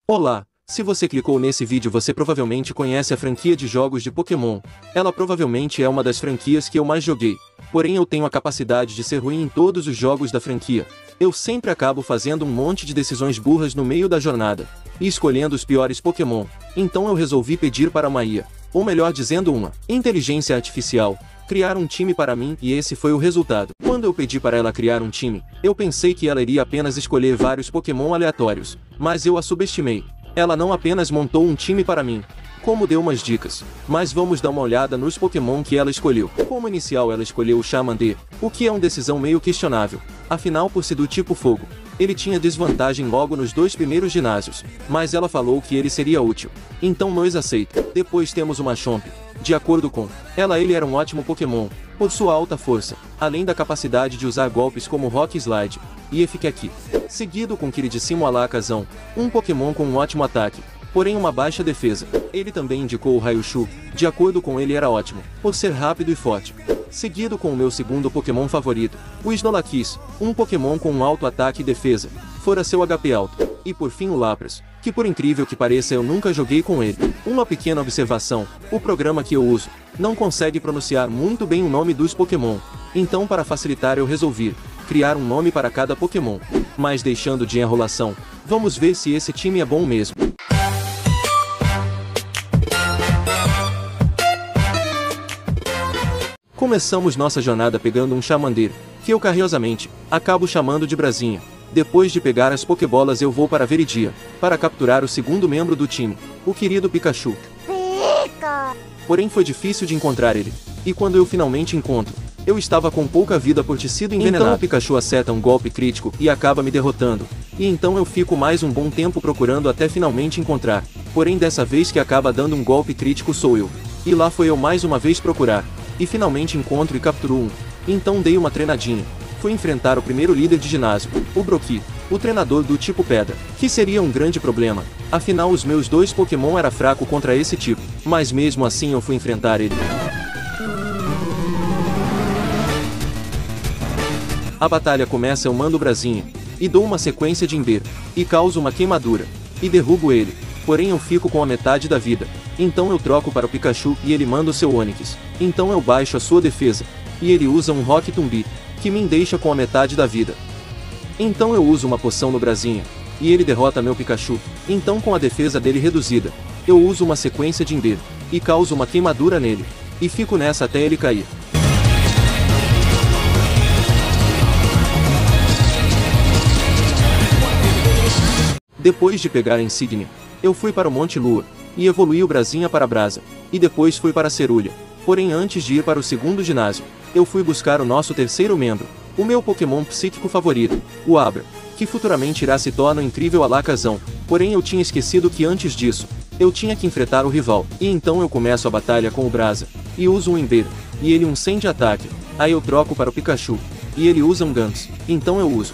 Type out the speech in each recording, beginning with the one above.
Olá! Se você clicou nesse vídeo, você provavelmente conhece a franquia de jogos de Pokémon. Ela provavelmente é uma das franquias que eu mais joguei. Porém eu tenho a capacidade de ser ruim em todos os jogos da franquia. Eu sempre acabo fazendo um monte de decisões burras no meio da jornada, e escolhendo os piores Pokémon. Então eu resolvi pedir para uma IA, ou melhor dizendo uma inteligência artificial, criar um time para mim, e esse foi o resultado. Quando eu pedi para ela criar um time, eu pensei que ela iria apenas escolher vários Pokémon aleatórios, mas eu a subestimei. Ela não apenas montou um time para mim, como deu umas dicas, mas vamos dar uma olhada nos Pokémon que ela escolheu. Como inicial ela escolheu o Charmander, o que é uma decisão meio questionável, afinal por ser do tipo fogo, ele tinha desvantagem logo nos 2 primeiros ginásios, mas ela falou que ele seria útil, então nós aceita. Depois temos o Machamp. De acordo com ela, ele era um ótimo Pokémon, por sua alta força, além da capacidade de usar golpes como Rock Slide e Eficaki. Seguido com queridíssimo Alakazam, um Pokémon com um ótimo ataque, porém uma baixa defesa. Ele também indicou o Raichu, de acordo com ele era ótimo, por ser rápido e forte. Seguido com o meu segundo Pokémon favorito, o Snorlax, um Pokémon com um alto ataque e defesa, fora seu HP alto. E por fim o Lapras, que por incrível que pareça eu nunca joguei com ele. Uma pequena observação, o programa que eu uso não consegue pronunciar muito bem o nome dos Pokémon, então para facilitar eu resolvi criar um nome para cada Pokémon. Mas deixando de enrolação, vamos ver se esse time é bom mesmo. Começamos nossa jornada pegando um Charmander, que eu carinhosamente acabo chamando de Brasinha. Depois de pegar as Pokébolas eu vou para Viridia, para capturar o segundo membro do time, o querido Pikachu. Porém foi difícil de encontrar ele, e quando eu finalmente encontro, eu estava com pouca vida por ter sido envenenado. Então o Pikachu acerta um golpe crítico e acaba me derrotando, e então eu fico mais um bom tempo procurando até finalmente encontrar, porém dessa vez que acaba dando um golpe crítico sou eu. E lá foi eu mais uma vez procurar, e finalmente encontro e capturo um, então dei uma treinadinha. Fui enfrentar o primeiro líder de ginásio, o Broki, o treinador do tipo pedra, que seria um grande problema, afinal os meus 2 Pokémon era fraco contra esse tipo, mas mesmo assim eu fui enfrentar ele. A batalha começa eu mando o Brasinha, e dou uma sequência de Ember, e causo uma queimadura, e derrubo ele, porém eu fico com a metade da vida, então eu troco para o Pikachu e ele manda o seu Onix, então eu baixo a sua defesa, e ele usa um Rock Tumbi, que me deixa com a metade da vida. Então eu uso uma poção no Brasinha, e ele derrota meu Pikachu, então com a defesa dele reduzida, eu uso uma sequência de Ember, e causo uma queimadura nele, e fico nessa até ele cair. Depois de pegar a insígnia, eu fui para o Monte Lua, e evoluí o Brasinha para Brasa, e depois fui para Cerulha. Porém antes de ir para o segundo ginásio, eu fui buscar o nosso terceiro membro, o meu Pokémon psíquico favorito, o Abra, que futuramente irá se tornar um incrível Alakazam, porém eu tinha esquecido que antes disso, eu tinha que enfrentar o rival, e então eu começo a batalha com o Brasa, e uso um Ember, e ele um Sand ataque, aí eu troco para o Pikachu, e ele usa um Gans, então eu uso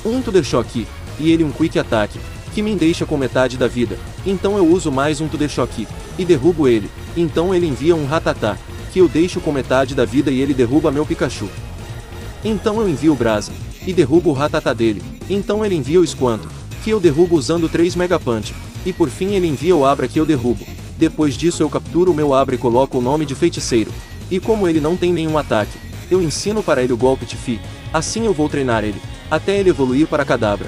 um Thunder Shock, e ele um Quick Attack, que me deixa com metade da vida, então eu uso mais um Thunder Shock, e derrubo ele, então ele envia um Rattata, que eu deixo com metade da vida e ele derruba meu Pikachu. Então eu envio o Brasa, e derrubo o Rattata dele, então ele envia o Squanto, que eu derrubo usando 3 Mega Punch, e por fim ele envia o Abra que eu derrubo. Depois disso eu capturo o meu Abra e coloco o nome de Feiticeiro, e como ele não tem nenhum ataque, eu ensino para ele o golpe Tifi, assim eu vou treinar ele, até ele evoluir para Kadabra.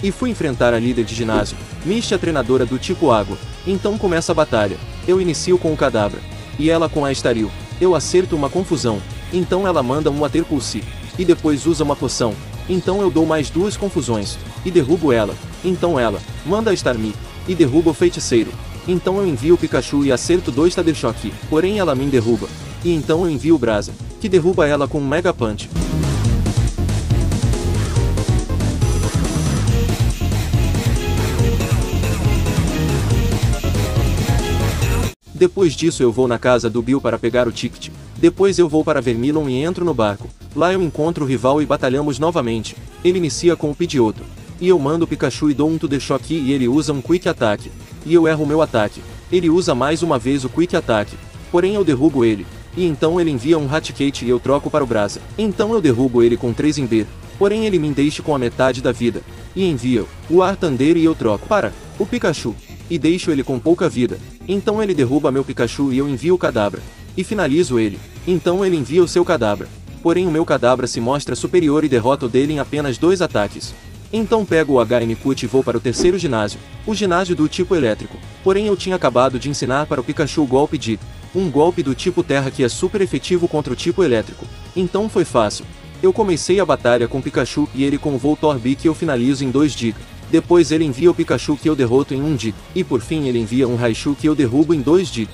E fui enfrentar a líder de ginásio, Misty, a treinadora do tipo água, então começa a batalha, eu inicio com o Kadabra, e ela com a Staryu, eu acerto uma confusão, então ela manda um Water Pulse, e depois usa uma poção, então eu dou mais 2 confusões, e derrubo ela, então ela manda a Starmie, e derruba o Feiticeiro, então eu envio o Pikachu e acerto 2 Thunder Shock, porém ela me derruba, e então eu envio o Brasa, que derruba ela com um Mega Punch. Depois disso eu vou na casa do Bill para pegar o ticket, depois eu vou para Vermilion e entro no barco, lá eu encontro o rival e batalhamos novamente, ele inicia com o Pidgeotto, e eu mando o Pikachu e dou um Thunder Shock e ele usa um Quick Attack, e eu erro o meu ataque, ele usa mais uma vez o Quick Attack, porém eu derrubo ele, e então ele envia um Raticate e eu troco para o Brasa, então eu derrubo ele com 3 Ember, porém ele me deixa com a metade da vida, e envia o Artandeiro e eu troco para o Pikachu, e deixo ele com pouca vida. Então ele derruba meu Pikachu e eu envio o Kadabra, e finalizo ele. Então ele envia o seu Kadabra, porém o meu Kadabra se mostra superior e derroto dele em apenas 2 ataques. Então pego o HM Cut e vou para o terceiro ginásio, o ginásio do tipo elétrico, porém eu tinha acabado de ensinar para o Pikachu o golpe de um golpe do tipo terra que é super efetivo contra o tipo elétrico. Então foi fácil. Eu comecei a batalha com o Pikachu e ele com o Voltorb que eu finalizo em 2 Giga. Depois ele envia o Pikachu que eu derroto em 1 Giga. E por fim ele envia um Raichu que eu derrubo em 2 Giga.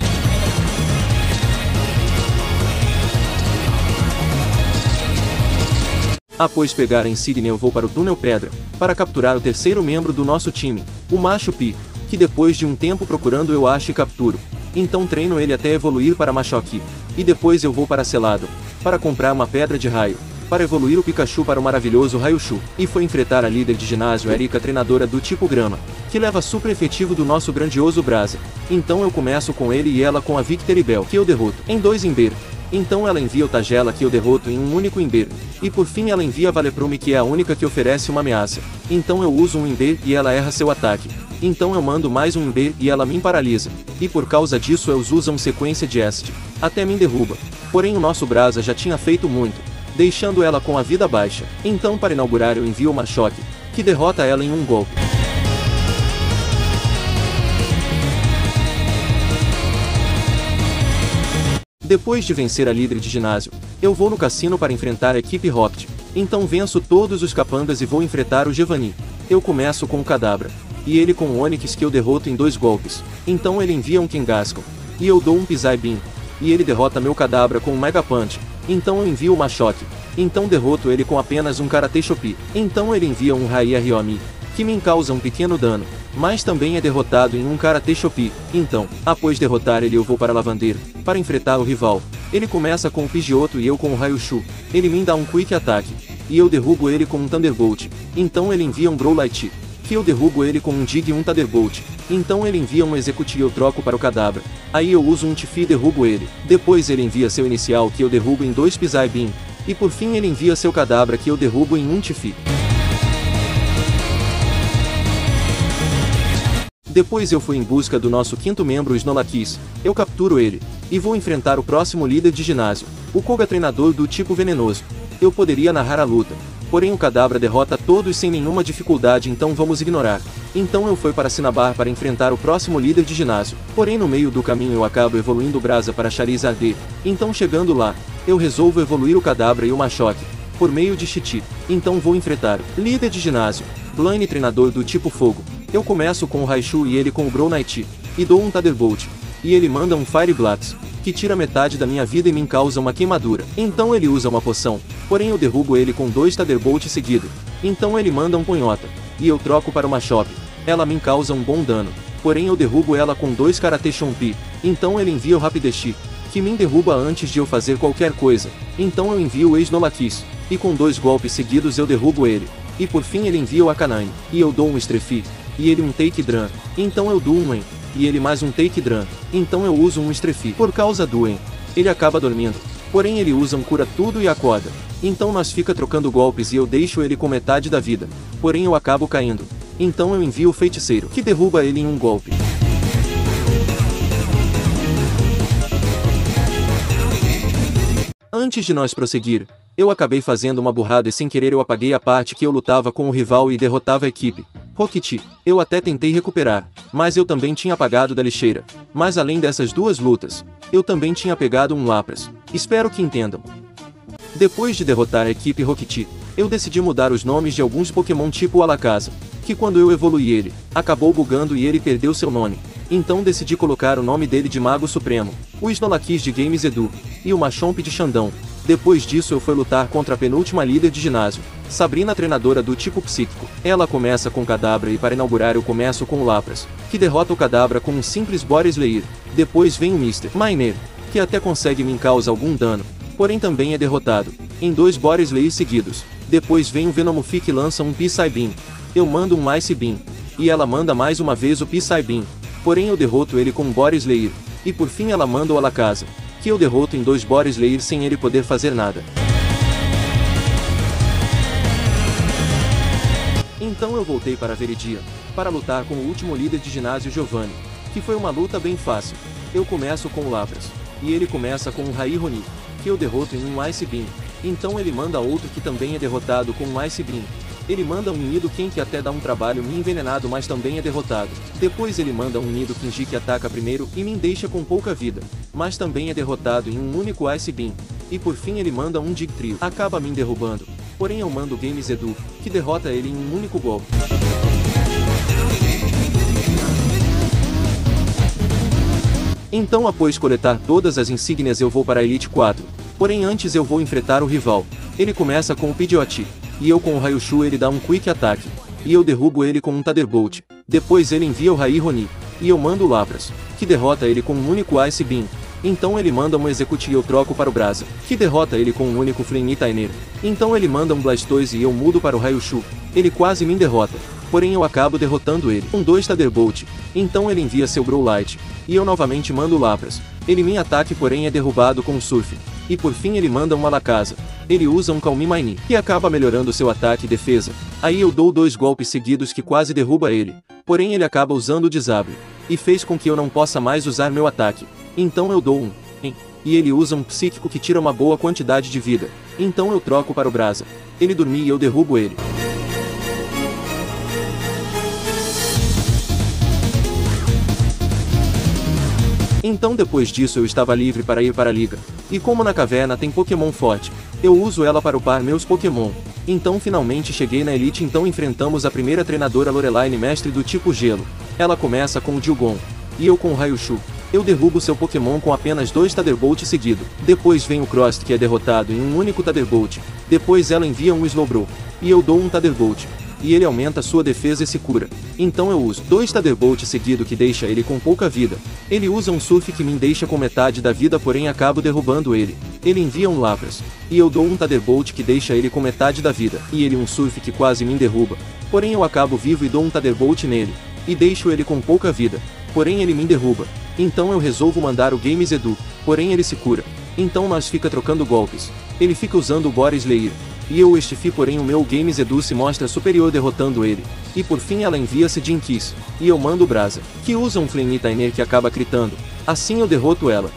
Após pegar a insígnia eu vou para o Túnel Pedra, para capturar o terceiro membro do nosso time, o Macho Pi, que depois de um tempo procurando eu acho e capturo. Então treino ele até evoluir para Machoke, e depois eu vou para Selado, para comprar uma pedra de raio, para evoluir o Pikachu para o maravilhoso Raichu, e foi enfrentar a líder de ginásio Erika, treinadora do tipo grama, que leva super efetivo do nosso grandioso Brasa. Então eu começo com ele e ela com a Victreebel que eu derroto em 2 Ember. Então ela envia o Tagela que eu derroto em um único Ember. E por fim ela envia a Valeprume que é a única que oferece uma ameaça. Então eu uso um Ember e ela erra seu ataque. Então eu mando mais um Ember e ela me paralisa. E por causa disso eles usam sequência de Est. Até me derruba. Porém o nosso Brasa já tinha feito muito, deixando ela com a vida baixa. Então para inaugurar eu envio uma Choque, que derrota ela em um golpe. Depois de vencer a líder de ginásio, eu vou no cassino para enfrentar a equipe Rocket. Então venço todos os capangas e vou enfrentar o Giovanni. Eu começo com o Kadabra, e ele com o Onix que eu derroto em 2 golpes. Então ele envia um Kangaskhan, e eu dou um Psy Beam, e ele derrota meu Kadabra com um Mega Punch. Então eu envio uma Machoke, então derroto ele com apenas um Karate Chop. Então ele envia um Rai Ryomi, que me causa um pequeno dano, mas também é derrotado em um Karate Chop. Então, após derrotar ele eu vou para Lavandeiro, para enfrentar o rival. Ele começa com o Pidgeotto e eu com o Raichu. Ele me dá um Quick Attack, e eu derrubo ele com um Thunderbolt. Então ele envia um Growlithe, que eu derrubo ele com um Dig e um Thunderbolt. Então ele envia um Execute e eu troco para o Kadabra. Aí eu uso um Tifi e derrubo ele. Depois ele envia seu inicial que eu derrubo em 2 Psy Beam. E por fim ele envia seu Kadabra que eu derrubo em um Tifi. Depois eu fui em busca do nosso quinto membro Snorlax, eu capturo ele, e vou enfrentar o próximo líder de ginásio, o Koga treinador do tipo venenoso. Eu poderia narrar a luta, porém o Kadabra derrota todos sem nenhuma dificuldade, então vamos ignorar. Então eu fui para Cinnabar para enfrentar o próximo líder de ginásio, porém no meio do caminho eu acabo evoluindo o Brasa para Charizard. Então chegando lá, eu resolvo evoluir o Kadabra e o Machoke, por meio de Chiti. Então vou enfrentar o líder de ginásio, Blaine treinador do tipo fogo. Eu começo com o Raichu e ele com o Growlithe, e dou um Thunderbolt, e ele manda um Fire Blast, que tira metade da minha vida e me causa uma queimadura. Então ele usa uma poção, porém eu derrubo ele com 2 Thunderbolt seguidos. Então ele manda um Ponhota, e eu troco para uma Chop. Ela me causa um bom dano, porém eu derrubo ela com 2 Karate Chompi. Então ele envia o Rapidash, que me derruba antes de eu fazer qualquer coisa. Então eu envio o Snorlax, e com 2 golpes seguidos eu derrubo ele. E por fim ele envia o Akanine, e eu dou um Strefy, e ele um Take Drum. Então eu dou um En, e ele mais um Take Drum. Então eu uso um Strefy. Por causa do En, ele acaba dormindo, porém ele usa um Cura Tudo e acorda. Então nós fica trocando golpes e eu deixo ele com metade da vida, porém eu acabo caindo. Então eu envio o Feiticeiro, que derruba ele em um golpe. Antes de nós prosseguir, eu acabei fazendo uma burrada e sem querer eu apaguei a parte que eu lutava com o rival e derrotava a equipe Rocket. Eu até tentei recuperar, mas eu também tinha apagado da lixeira. Mas além dessas 2 lutas, eu também tinha pegado um Lapras. Espero que entendam. Depois de derrotar a equipe Rocket, eu decidi mudar os nomes de alguns Pokémon tipo Alakazam, que quando eu evoluí ele, acabou bugando e ele perdeu seu nome. Então decidi colocar o nome dele de Mago Supremo, o Snorlax de Games Edu, e o Machamp de Xandão. Depois disso eu fui lutar contra a penúltima líder de ginásio, Sabrina treinadora do tipo psíquico. Ela começa com Kadabra e para inaugurar eu começo com o Lapras, que derrota o Kadabra com um simples Boris-Leir. Depois vem o Mr. Miner, que até consegue me causar algum dano, porém também é derrotado, em 2 Boris-Leir seguidos. Depois vem o Venomoth que lança um Psy Beam. Eu mando um Ice Beam, e ela manda mais uma vez o Psy Beam, porém eu derroto ele com um Boris-Leir. E por fim ela manda o Alakazam, que eu derroto em 2 Boris-Leir sem ele poder fazer nada. Então eu voltei para Veridia, para lutar com o último líder de ginásio Giovanni, que foi uma luta bem fácil. Eu começo com o Lapras, e ele começa com um Rai Roni, que eu derroto em um Ice Beam. Então ele manda outro que também é derrotado com um Ice Beam. Ele manda um Nidoking que até dá um trabalho me envenenado, mas também é derrotado. Depois ele manda um Nidoking que ataca primeiro e me deixa com pouca vida, mas também é derrotado em um único Ice Beam. E por fim ele manda um Digtrio, acaba me derrubando. Porém eu mando o Games Edu, que derrota ele em um único golpe. Então após coletar todas as insígnias eu vou para a Elite 4. Porém antes eu vou enfrentar o rival. Ele começa com o Pidgeot, e eu com o Raichu ele dá um Quick Attack, e eu derrubo ele com um Thunderbolt. Depois ele envia o Rai Roni, e eu mando o Lapras, que derrota ele com um único Ice Beam. Então ele manda um Execute e eu troco para o Brasa, que derrota ele com um único Flame Tainer. Então ele manda um Blastoise e eu mudo para o Raichu. Ele quase me derrota, porém eu acabo derrotando ele com 2 Thunderbolt. Então ele envia seu Growlithe, e eu novamente mando o Lapras. Ele me ataca porém é derrubado com um Surf. E por fim ele manda um Malacasa. Ele usa um Calm Mine, que acaba melhorando seu ataque e defesa. Aí eu dou 2 golpes seguidos que quase derruba ele. Porém ele acaba usando o Disable, e fez com que eu não possa mais usar meu ataque. Então eu dou um e ele usa um Psíquico que tira uma boa quantidade de vida. Então eu troco para o Brasa. Ele dormir e eu derrubo ele. Então depois disso eu estava livre para ir para a liga. E como na caverna tem Pokémon forte, eu uso ela para upar meus Pokémon. Então finalmente cheguei na Elite. Então enfrentamos a primeira treinadora Lorelai, mestre do tipo Gelo. Ela começa com o Dilgon, e eu com o Raichu. Eu derrubo seu Pokémon com apenas 2 Thunderbolt seguido. Depois vem o Crost que é derrotado em um único Thunderbolt. Depois ela envia um Slowbro, e eu dou um Thunderbolt, e ele aumenta sua defesa e se cura. Então eu uso 2 Thunderbolt seguido que deixa ele com pouca vida. Ele usa um Surf que me deixa com metade da vida, porém acabo derrubando ele. Ele envia um Lapras, e eu dou um Thunderbolt que deixa ele com metade da vida. E ele um Surf que quase me derruba. Porém eu acabo vivo e dou um Thunderbolt nele, e deixo ele com pouca vida. Porém ele me derruba. Então eu resolvo mandar o Games Edu, porém ele se cura. Então nós fica trocando golpes. Ele fica usando o Boris Slayer, e eu o estifi, porém o meu Games Edu se mostra superior derrotando ele. E por fim ela envia-se Jinkies, e eu mando o Brasa, que usa um Flame Tainer que acaba critando. Assim eu derroto ela.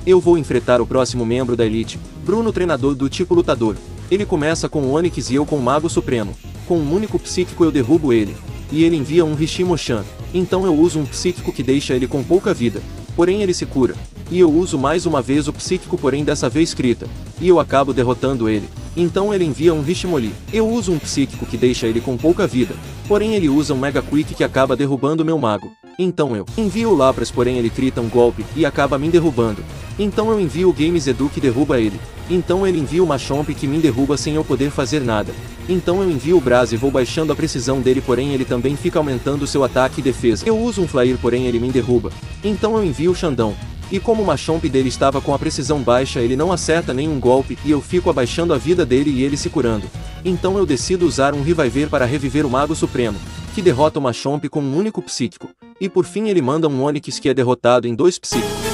Eu vou enfrentar o próximo membro da Elite, Bruno, treinador do tipo lutador. Ele começa com o Onix e eu com o Mago Supremo. Com um único Psíquico eu derrubo ele, e ele envia um Rishimoshan. Então eu uso um Psíquico que deixa ele com pouca vida, porém ele se cura. E eu uso mais uma vez o Psíquico, porém dessa vez Krita, e eu acabo derrotando ele. Então ele envia um Rishimoli. Eu uso um Psíquico que deixa ele com pouca vida, porém ele usa um Mega Quick que acaba derrubando meu mago. Então eu envio o Lapras, porém ele crita um golpe e acaba me derrubando. Então eu envio o Games Edu que derruba ele. Então ele envia o Machamp que me derruba sem eu poder fazer nada. Então eu envio o Brasa e vou baixando a precisão dele, porém ele também fica aumentando seu ataque e defesa. Eu uso um Flair, porém ele me derruba. Então eu envio o Xandão. E como o Machamp dele estava com a precisão baixa, ele não acerta nenhum golpe e eu fico abaixando a vida dele e ele se curando. Então eu decido usar um Reviver para reviver o Mago Supremo, que derrota o Machamp com um único Psíquico. E por fim ele manda um Onix que é derrotado em 2 Psíquicos.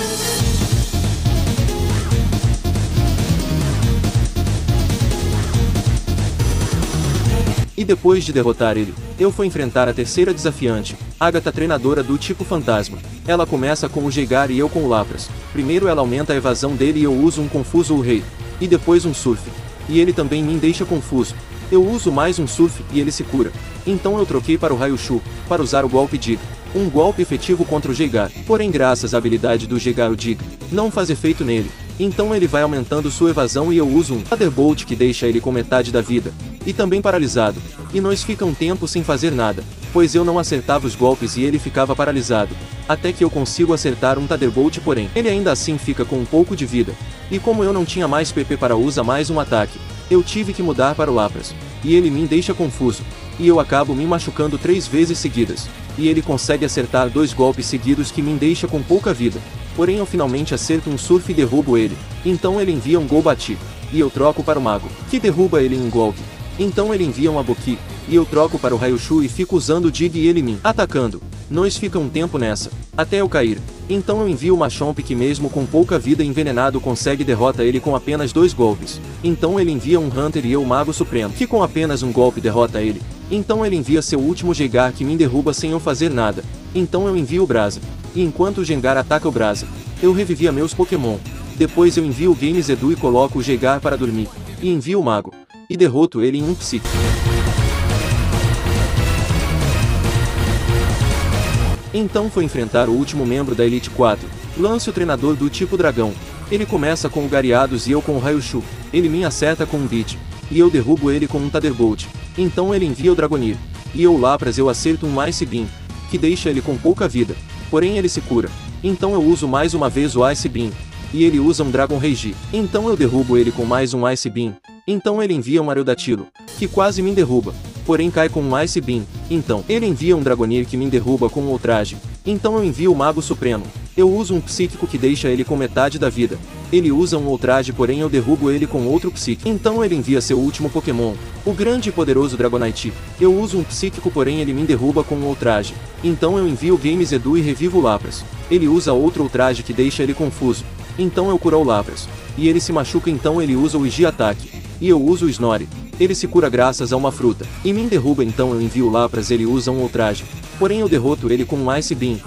E depois de derrotar ele, eu fui enfrentar a terceira desafiante, Agatha, treinadora do tipo fantasma. Ela começa com o Geigar e eu com o Lapras. Primeiro ela aumenta a evasão dele e eu uso um Confuso o Rei. E depois um Surf. E ele também me deixa confuso. Eu uso mais um Surf e ele se cura. Então eu troquei para o Raichu, para usar o golpe Dig. Um golpe efetivo contra o Geigar. Porém graças à habilidade do Geigar o Dig não faz efeito nele. Então ele vai aumentando sua evasão e eu uso um Thunderbolt que deixa ele com metade da vida. E também paralisado. E nós fica um tempo sem fazer nada, pois eu não acertava os golpes e ele ficava paralisado. Até que eu consigo acertar um Thunderbolt, porém ele ainda assim fica com um pouco de vida. E como eu não tinha mais PP para usar mais um ataque, eu tive que mudar para o Lapras. E ele me deixa confuso. E eu acabo me machucando 3 vezes seguidas. E ele consegue acertar 2 golpes seguidos que me deixa com pouca vida. Porém eu finalmente acerto um Surf e derrubo ele. Então ele envia um Golbati. E eu troco para o Mago, que derruba ele em um golpe. Então ele envia um Aboki, e eu troco para o Raichu e fico usando o Dig e ele me atacando. Nós fica um tempo nessa, até eu cair. Então eu envio o Machamp que mesmo com pouca vida envenenado consegue derrota ele com apenas 2 golpes. Então ele envia um Hunter e eu o Mago Supremo, que com apenas um golpe derrota ele. Então ele envia seu último Gengar que me derruba sem eu fazer nada. Então eu envio o Brasa. E enquanto o Gengar ataca o Brasa, eu revivia meus Pokémon. Depois eu envio o Games Edu e coloco o Gengar para dormir. E envio o Mago. E derroto ele em um psíquico. Então foi enfrentar o último membro da Elite 4, Lance o treinador do tipo dragão. Ele começa com o Gyarados e eu com o Raichu. Ele me acerta com um Beat. E eu derrubo ele com um Thunderbolt. Então ele envia o Dragonir. E eu Lapras eu acerto um Ice Beam, que deixa ele com pouca vida. Porém ele se cura. Então eu uso mais uma vez o Ice Beam. E ele usa um Dragon Rage. Então eu derrubo ele com mais um Ice Beam. Então ele envia um Aerodactylo, que quase me derruba. Porém cai com um Ice Beam. Então ele envia um Dragonir que me derruba com um Ultrage. Então eu envio o Mago Supremo. Eu uso um Psíquico que deixa ele com metade da vida. Ele usa um Ultrage, porém eu derrubo ele com outro Psíquico. Então ele envia seu último Pokémon, o grande e poderoso Dragonite. Eu uso um Psíquico, porém ele me derruba com um Ultrage. Então eu envio o Games Edu e revivo o Lapras. Ele usa outro Ultrage que deixa ele confuso. Então eu curo o Lapras. E ele se machuca, então ele usa o Igi-Ataque. E eu uso o Snorri. Ele se cura graças a uma fruta. E me derruba, então eu envio o Lapras, ele usa um Ultrage. Porém eu derroto ele com um Ice Beam.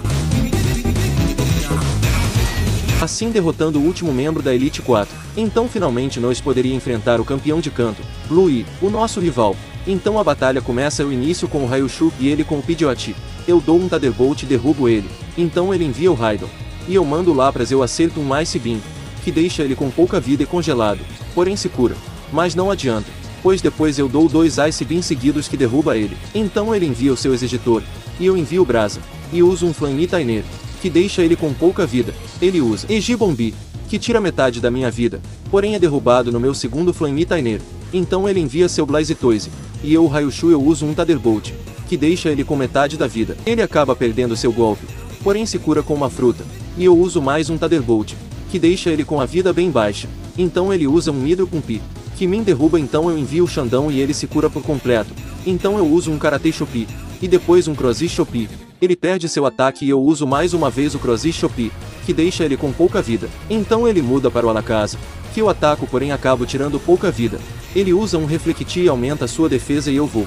Assim derrotando o último membro da Elite 4. Então finalmente nós poderia enfrentar o campeão de canto, Bluey, o nosso rival. Então a batalha começa, o início com o Raichu e ele com o Pidgeot. Eu dou um Thunderbolt e derrubo ele. Então ele envia o Raidon. E eu mando o Lapras, eu acerto um Ice Beam, que deixa ele com pouca vida e congelado. Porém se cura. Mas não adianta, pois depois eu dou 2 Ice Beam seguidos que derruba ele. Então ele envia o seu Exegitor. E eu envio o Brasa. E uso um Flamitainer, que deixa ele com pouca vida. Ele usa Egibombi, que tira metade da minha vida. Porém é derrubado no meu segundo Flamitainer. Então ele envia seu Blastoise. E eu o Raichu eu uso um Thunderbolt, que deixa ele com metade da vida. Ele acaba perdendo seu golpe. Porém se cura com uma fruta. E eu uso mais um Thunderbolt, que deixa ele com a vida bem baixa. Então ele usa um Hidropumpi, que me derruba, então eu envio o Xandão e ele se cura por completo. Então eu uso um Karate Chopi, e depois um Crossy Chopi. Ele perde seu ataque e eu uso mais uma vez o Crossy Chopi, que deixa ele com pouca vida. Então ele muda para o Alakazam, que eu ataco, porém acabo tirando pouca vida. Ele usa um Reflecti e aumenta sua defesa e eu vou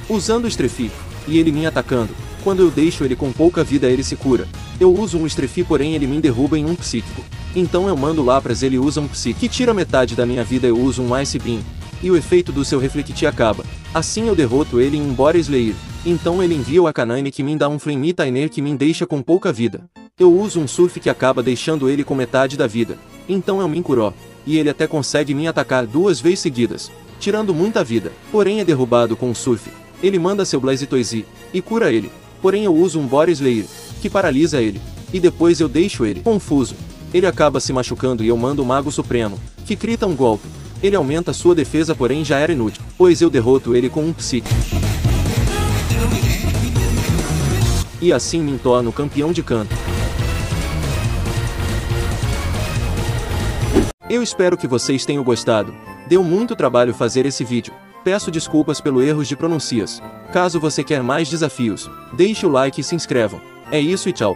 usando o Strefi, e ele me atacando. Quando eu deixo ele com pouca vida ele se cura. Eu uso um Strefi, porém ele me derruba em um Psíquico. Então eu mando Lapras, ele usa um Psíquico que tira metade da minha vida, eu uso um Ice Beam. E o efeito do seu Reflecti acaba. Assim eu derroto ele em um Bora Slayer. Então ele envia o Akanine que me dá um Flamitainer que me deixa com pouca vida. Eu uso um Surf que acaba deixando ele com metade da vida. Então eu me curó. E ele até consegue me atacar 2 vezes seguidas, tirando muita vida. Porém é derrubado com um Surf. Ele manda seu Blastoise e cura ele. Porém eu uso um Bora Slayer, que paralisa ele. E depois eu deixo ele confuso. Ele acaba se machucando e eu mando o Mago Supremo, que crita um golpe. Ele aumenta sua defesa, porém já era inútil, pois eu derroto ele com um Psíquico. E assim me torno campeão de canto. Eu espero que vocês tenham gostado. Deu muito trabalho fazer esse vídeo. Peço desculpas pelo erros de pronuncias. Caso você quer mais desafios, deixe o like e se inscrevam. É isso e tchau.